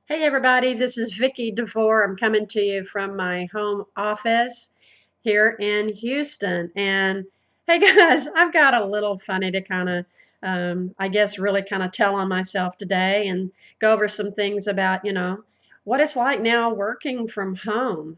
Hey everybody, this is Vicky DeVore. I'm coming to you from my home office here in Houston. And hey guys, I've got a little funny to kind of, I guess, really kind of tell on myself today and go over some things about, what it's like now working from home.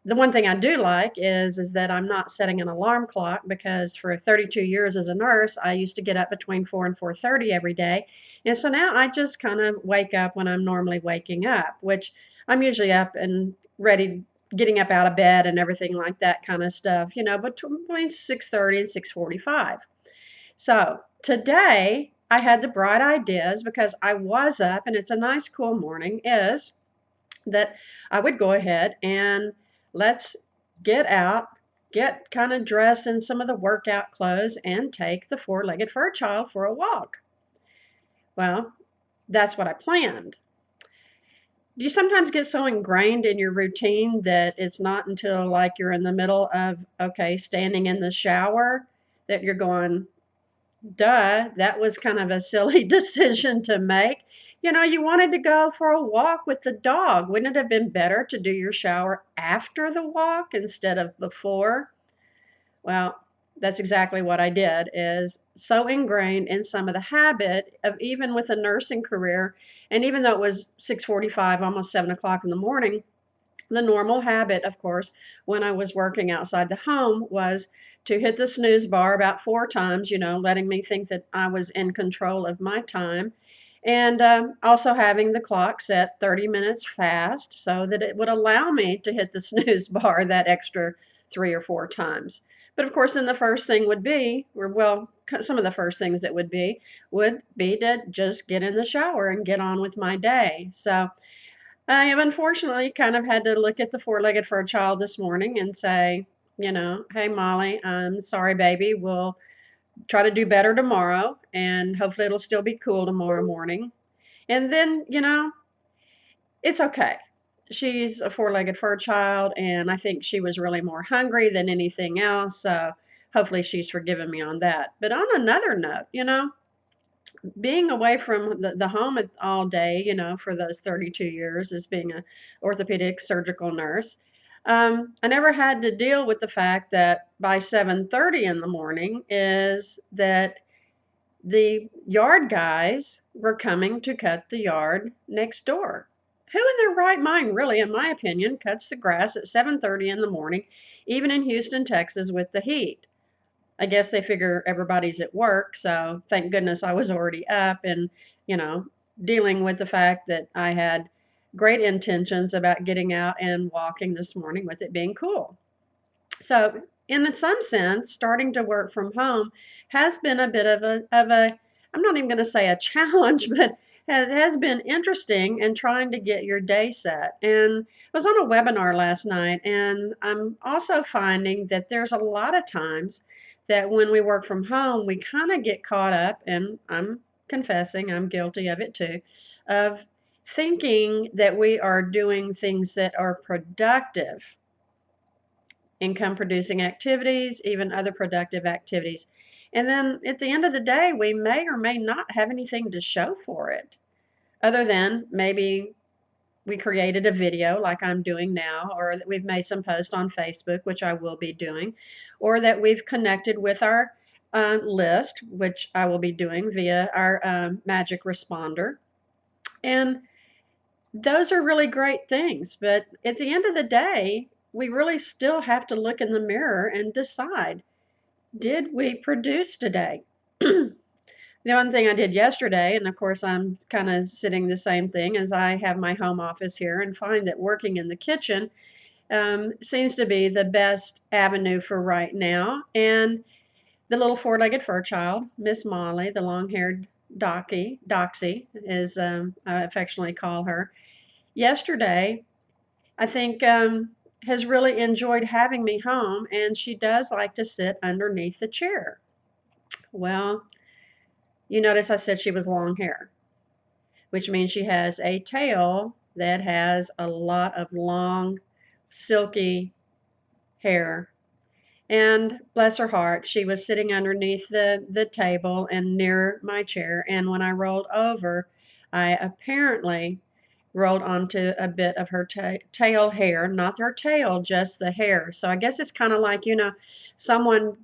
The one thing I do like is that I'm not setting an alarm clock because for 32 years as a nurse, I used to get up between 4 and 4:30 every day. And so now I just kind of wake up when I'm normally waking up, which I'm usually up and ready, getting up out of bed and everything like that kind of stuff, between 6:30 and 6:45. So today I had the bright ideas because I was up and it's a nice cool morning, is that I would go ahead and let's get out, get kind of dressed in some of the workout clothes, and take the four-legged fur child for a walk. Well, that's what I planned. You sometimes get so ingrained in your routine that it's not until like you're in the middle of, okay, standing in the shower that you're going, duh, that was kind of a silly decision to make. You wanted to go for a walk with the dog. Wouldn't it have been better to do your shower after the walk instead of before? Well, that's exactly what I did, is so ingrained in some of the habit of, even with a nursing career, and even though it was 6:45, almost 7 o'clock in the morning, the normal habit, of course, when I was working outside the home was to hit the snooze bar about 4 times, letting me think that I was in control of my time. And also having the clock set 30 minutes fast so that it would allow me to hit the snooze bar that extra 3 or 4 times. But of course, then the first thing would be, or well, some of the first things it would be to just get in the shower and get on with my day. So I have unfortunately kind of had to look at the four-legged fur child this morning and say, hey, Molly, I'm sorry, baby. We'll try to do better tomorrow, and hopefully it'll still be cool tomorrow morning. And then, it's okay. She's a four-legged fur child, and I think she was really more hungry than anything else. So hopefully she's forgiven me on that. But on another note, being away from the home all day, for those 32 years as being a orthopedic surgical nurse, I never had to deal with the fact that by 7:30 in the morning is that the yard guys were coming to cut the yard next door. Who in their right mind, really, in my opinion, cuts the grass at 7:30 in the morning, even in Houston, Texas, with the heat? I guess they figure everybody's at work, so thank goodness I was already up and, you know, dealing with the fact that I had great intentions about getting out and walking this morning with it being cool. So, in some sense, starting to work from home has been a bit of a I'm not even going to say a challenge, but has been interesting in trying to get your day set. And I was on a webinar last night, and I'm also finding that there's a lot of times that when we work from home, we kind of get caught up, and I'm confessing I'm guilty of it too, of thinking that we are doing things that are productive, income producing activities, even other productive activities. And then at the end of the day, we may or may not have anything to show for it, other than maybe we created a video like I'm doing now, or that we've made some post on Facebook, which I will be doing, or that we've connected with our list, which I will be doing via our magic responder. And those are really great things. But at the end of the day, we really still have to look in the mirror and decide, did we produce today? The one thing I did yesterday, and of course I'm kind of sitting the same thing, as I have my home office here and find that working in the kitchen seems to be the best avenue for right now. And the little four-legged fur child, Miss Molly, the long-haired Doxy, as I affectionately call her, yesterday I think has really enjoyed having me home, and she does like to sit underneath the chair. Well, you notice I said she was long hair, which means she has a tail that has a lot of long, silky hair. And bless her heart, she was sitting underneath the table and near my chair. And when I rolled over, I apparently rolled onto a bit of her tail hair, not her tail, just the hair. So I guess it's kind of like, someone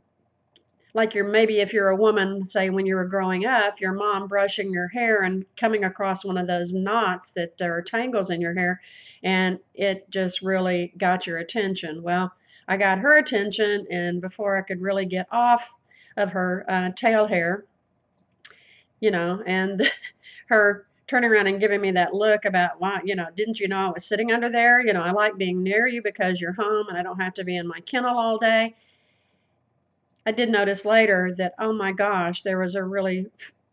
like maybe if you're a woman, say when you were growing up, your mom brushing your hair and coming across one of those knots that are tangles in your hair, and it just really got your attention. Well, I got her attention, and before I could really get off of her tail hair, and her turning around and giving me that look about, why, didn't you know I was sitting under there? I like being near you because you're home and I don't have to be in my kennel all day. I did notice later that, oh my gosh, there was a really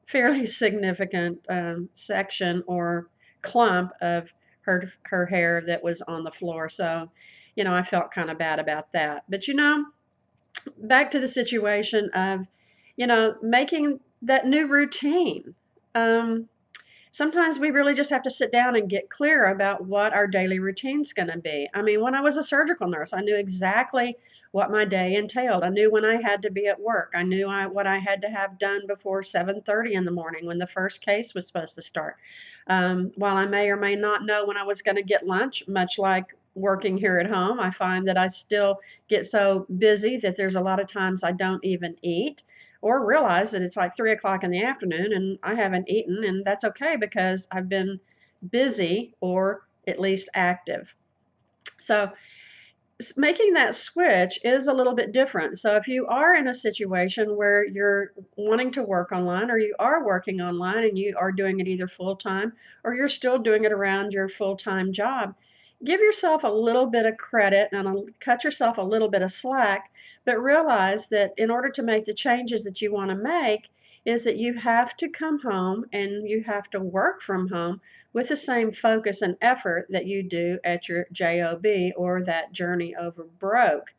fairly significant section or clump of her hair that was on the floor. So, I felt kind of bad about that. But back to the situation of, making that new routine. Um, Sometimes we really just have to sit down and get clear about what our daily routine's going to be. I mean, when I was a surgical nurse, I knew exactly what my day entailed. I knew when I had to be at work. I knew what I had to have done before 7:30 in the morning when the first case was supposed to start. While I may or may not know when I was going to get lunch, much like working here at home, I find that I still get so busy that there's a lot of times I don't even eat or realize that it's like 3 o'clock in the afternoon and I haven't eaten, and that's okay because I've been busy or at least active. So making that switch is a little bit different. So if you are in a situation where you're wanting to work online or you are working online and you are doing it either full time or you're still doing it around your full time job, give yourself a little bit of credit and cut yourself a little bit of slack, but realize that in order to make the changes that you want to make, is that you have to come home and you have to work from home with the same focus and effort that you do at your job or that journey over broke.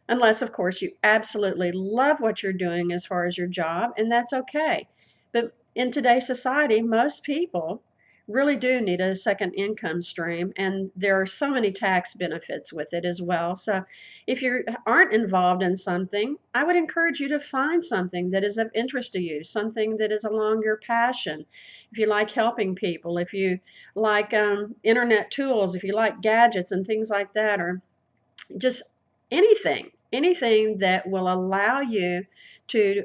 Unless, of course, you absolutely love what you're doing as far as your job, and that's okay. But in today's society, most people really do need a second income stream, and there are so many tax benefits with it as well. So if you aren't involved in something, I would encourage you to find something that is of interest to you, something that is along your passion. If you like helping people, if you like internet tools, if you like gadgets and things like that, or just anything that will allow you to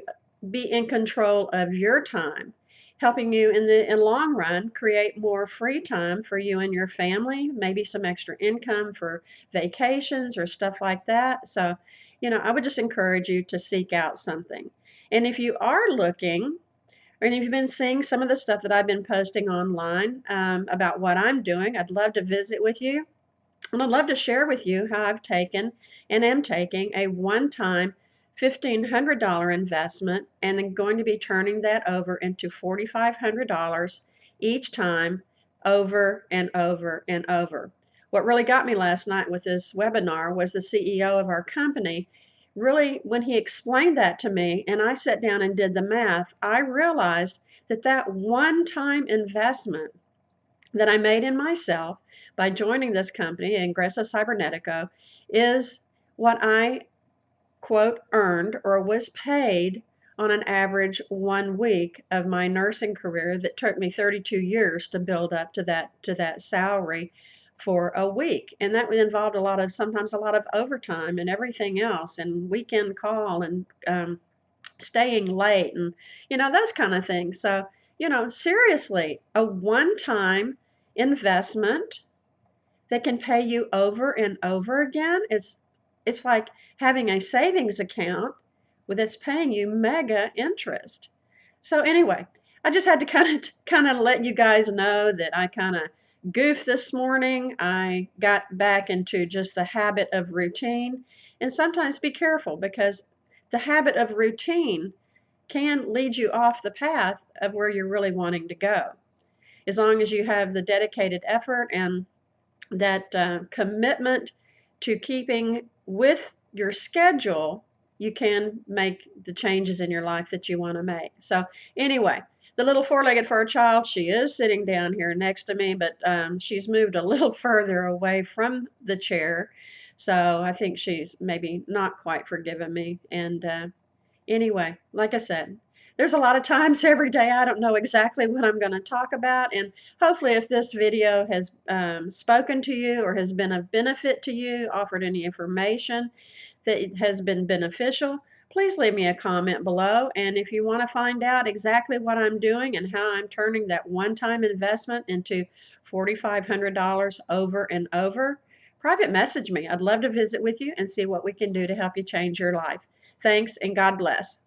be in control of your time, helping you in the long run create more free time for you and your family, maybe some extra income for vacations or stuff like that. So, I would just encourage you to seek out something. And if you are looking, or if you've been seeing some of the stuff that I've been posting online about what I'm doing, I'd love to visit with you. And I'd love to share with you how I've taken and am taking a one-time $1,500 investment and I'm going to be turning that over into $4,500 each time, over and over and over. What really got me last night with this webinar was the CEO of our company. Really, when he explained that to me and I sat down and did the math, I realized that that one-time investment that I made in myself by joining this company, Ingresso Cybernetico, is what I, quote, earned or was paid on an average 1 week of my nursing career that took me 32 years to build up to that salary for a week. And that involved sometimes a lot of overtime and everything else, and weekend call and staying late and, those kind of things. So, seriously, a one-time investment that can pay you over and over again. It's like having a savings account that's paying you mega interest. So anyway, I just had to kind of let you guys know that I kind of goofed this morning. I got back into just the habit of routine, and sometimes be careful because the habit of routine can lead you off the path of where you're really wanting to go. As long as you have the dedicated effort and that commitment to keeping with your schedule, you can make the changes in your life that you want to make. So anyway, the little four-legged fur child, she is sitting down here next to me, but she's moved a little further away from the chair. So I think she's maybe not quite forgiven me. And anyway, like I said, there's a lot of times every day I don't know exactly what I'm going to talk about. And hopefully, if this video has spoken to you or has been of benefit to you, offered any information that has been beneficial, please leave me a comment below. And if you want to find out exactly what I'm doing and how I'm turning that one-time investment into $4,500 over and over, private message me. I'd love to visit with you and see what we can do to help you change your life. Thanks, and God bless.